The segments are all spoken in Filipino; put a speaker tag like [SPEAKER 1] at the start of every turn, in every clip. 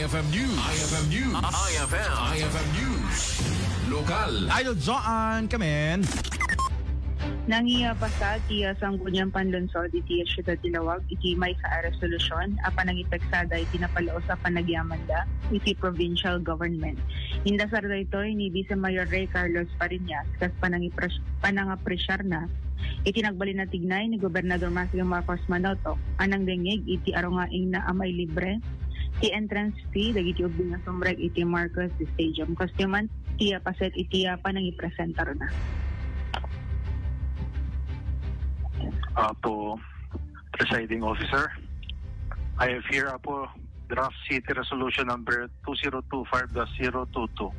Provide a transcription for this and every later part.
[SPEAKER 1] IFM News. IFM News. IFM News. Lokal.
[SPEAKER 2] Idol Joan, kamen.
[SPEAKER 3] Nangiya basa tiya Sangguniang Panlunsod iti Siyudad Ilawag iti may sa resolusyon apan nangiteksada iti napalao sa panagyamanda iti provincial government. Indasar dayto ni Vice Mayor Ray Carlos Pariñas kas panangapresyar na iti nagbalin na tignay ni Gobernador Masing Marcos Manotoc anang dengeg iti arongaing na amay libre ti entrance fee dagiti ubing nga sumreg iti Marcos Stadium. Kastiman tiya paset iti panangipresentar na.
[SPEAKER 4] To Presiding Officer, I have here po Draft City Resolution number 2025-022.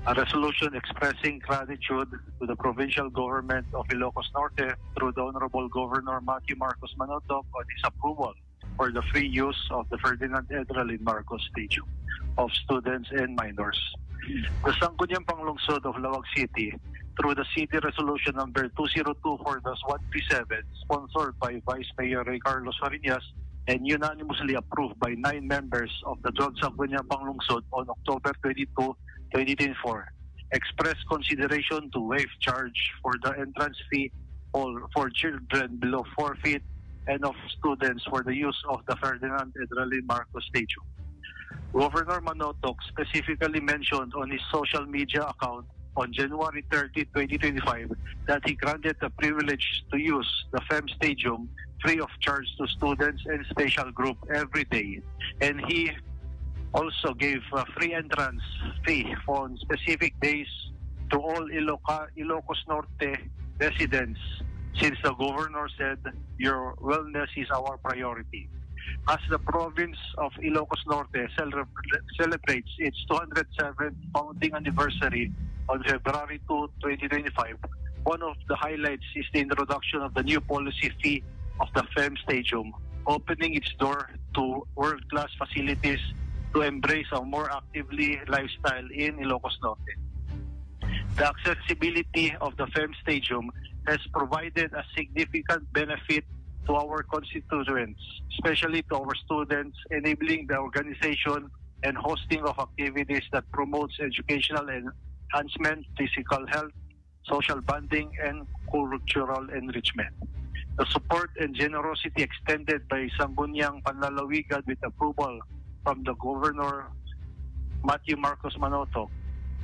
[SPEAKER 4] A resolution expressing gratitude to the provincial government of Ilocos Norte through the Honorable Governor Matthew Marcos Manotoc on his approval for the free use of the Ferdinand Edralin Marcos Stadium of students and minors. The Sangguniang Panglungsod of Lawag City, through the City Resolution number 2024-137, sponsored by Vice Mayor Ray Carlos Pariñas and unanimously approved by 9 members of the Sangguniang Panglungsod on October 22, 2024, expressed consideration to waive charge for the entrance fee for children below 4 feet and of students for the use of the Ferdinand Edralin Marcos Stadium. Governor Manotoc specifically mentioned on his social media account on January 30, 2025, that he granted the privilege to use the FEM Stadium free of charge to students and special group every day. And he also gave a free entrance fee on specific days to all Ilocos Norte residents, since the governor said, "Your wellness is our priority." As the province of Ilocos Norte celebrates its 207th founding anniversary on February 2, 2025, one of the highlights is the introduction of the new policy fee of the FEM Stadium, opening its door to world-class facilities to embrace a more actively lifestyle in Ilocos Norte. The accessibility of the FEM Stadium has provided a significant benefit to our constituents, especially to our students, enabling the organization and hosting of activities that promotes educational enhancement, physical health, social bonding, and cultural enrichment. The support and generosity extended by Sangguniang Panlalawigan with approval from the Governor Matthew Marcos Manotoc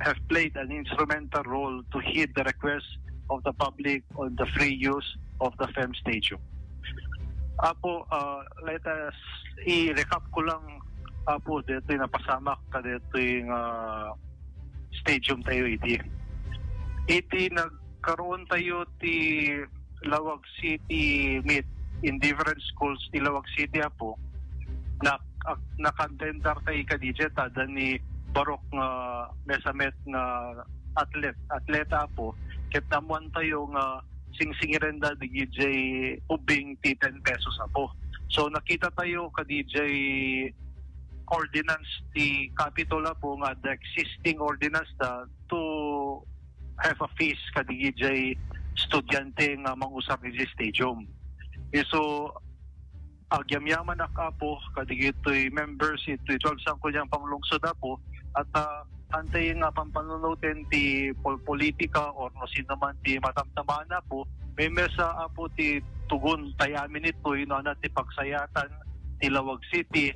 [SPEAKER 4] have played an instrumental role to heed the request of the public on the free use of the FEM Stadium. Let us i-recap ko lang dito yung napasamak ka dito yung stadium tayo iti. Iti nagkaroon tayo ti Lawag City meet in different schools ti Lawag City na nakandendar tayo kadidya tada ni Barok nga mesamet nga atleta ket namuan tayo nga singsingiren da di DJ ubing ti 10 pesos So nakita tayo ka DJ ordinance ti Capitol nga the existing ordinance to have a fees ka di DJ estudyante nga mangusap di stadium. So agyamyaman akapo kadigitoy members iti 12 Sangguniang Panglungsod at antay nga pampanunutin ti politika or no sino man ti matamtamana may mesa ti tugon tayamin ito na ti pagsayatan ti Lawag City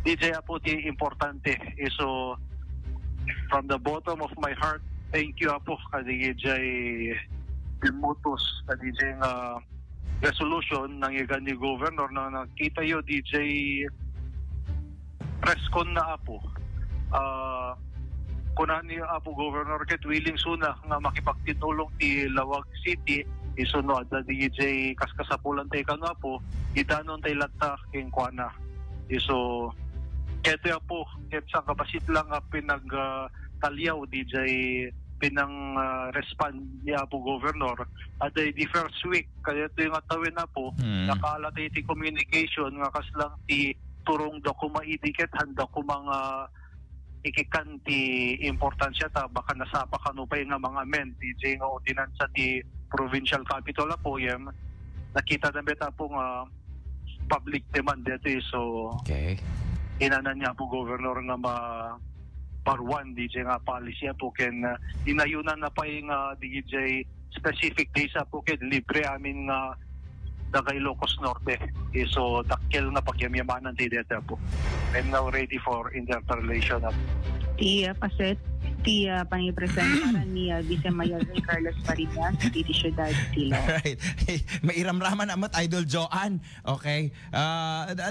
[SPEAKER 4] DJ ti importante. So from the bottom of my heart, thank you kadigijay pimutos kadigijay nga resolution ng igan ni Governor na nakita yo DJ preskon na kunan ni Governor ket willing suna nga makipagtitulong ti Lawag City isunod da DJ kaskasapulan tay kano itanon tay latta king kuana. So keto ket sa kapasit lang pinag talyaw DJ pinang respond ni Governor at the first week kaya ito yung atawin nakalat iti communication nga kaslang ti turong dokuma idiket handa ko mga ikikan ti importansya baka nasapa kanupay nga mga men DJ nga ordinansa ti provincial capital nakita na beta nga public demand dito. So
[SPEAKER 2] okay.
[SPEAKER 4] Inanan niya po governor nga parwan DJ nga policy po ken inayunan na pa yung DJ specific days po ken libre amin nga dagay Ilocos Norte. So dakkel nga pagyamyamanan ti deta po. I'm now ready for interpellation.
[SPEAKER 3] Tia Paset, Tia pangipresentaran ni Vice Mayor Carlos Parinas, Titi Ciudad Tilo.
[SPEAKER 2] Right. May iramraman amat Idol Joanne. Okay.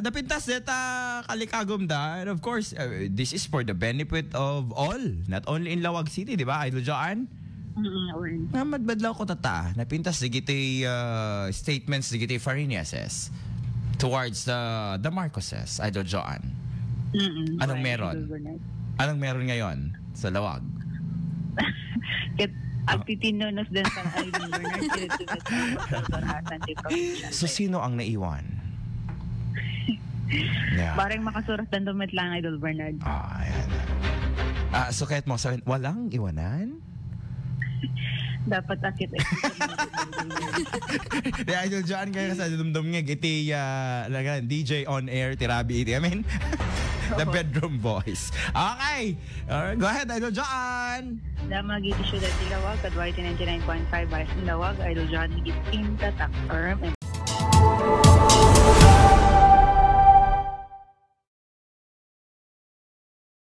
[SPEAKER 2] Napintas deta kalikagom da. And of course, this is for the benefit of all. Not only in Lawag City, di ba, Idol Joanne? Naman badlaw ko tata. Napintas digiti statements digiti Fariñases towards the Marcoses, Idol Joanne. Anong meron? Anong meron ngayon sa Lawag?
[SPEAKER 3] Agtitinonos din sa Idol Bernard.
[SPEAKER 2] So, sino ang naiwan? Yeah.
[SPEAKER 3] Barang makasurat ng dumit lang, Idol Bernard.
[SPEAKER 2] Ayan. So, kahit mo sabihin, walang iwanan?
[SPEAKER 3] Dapat akit
[SPEAKER 2] Di Idol Joanne kayo sa dumdum nga iti DJ on air tirabi iti. I mean, the bedroom voice. Okay. Go ahead, Idol Joanne.
[SPEAKER 3] Damag iti Ciudad Tilawag, Kadway 99.5 Vice Tilawag, Idol Joanne, itim tatak firm.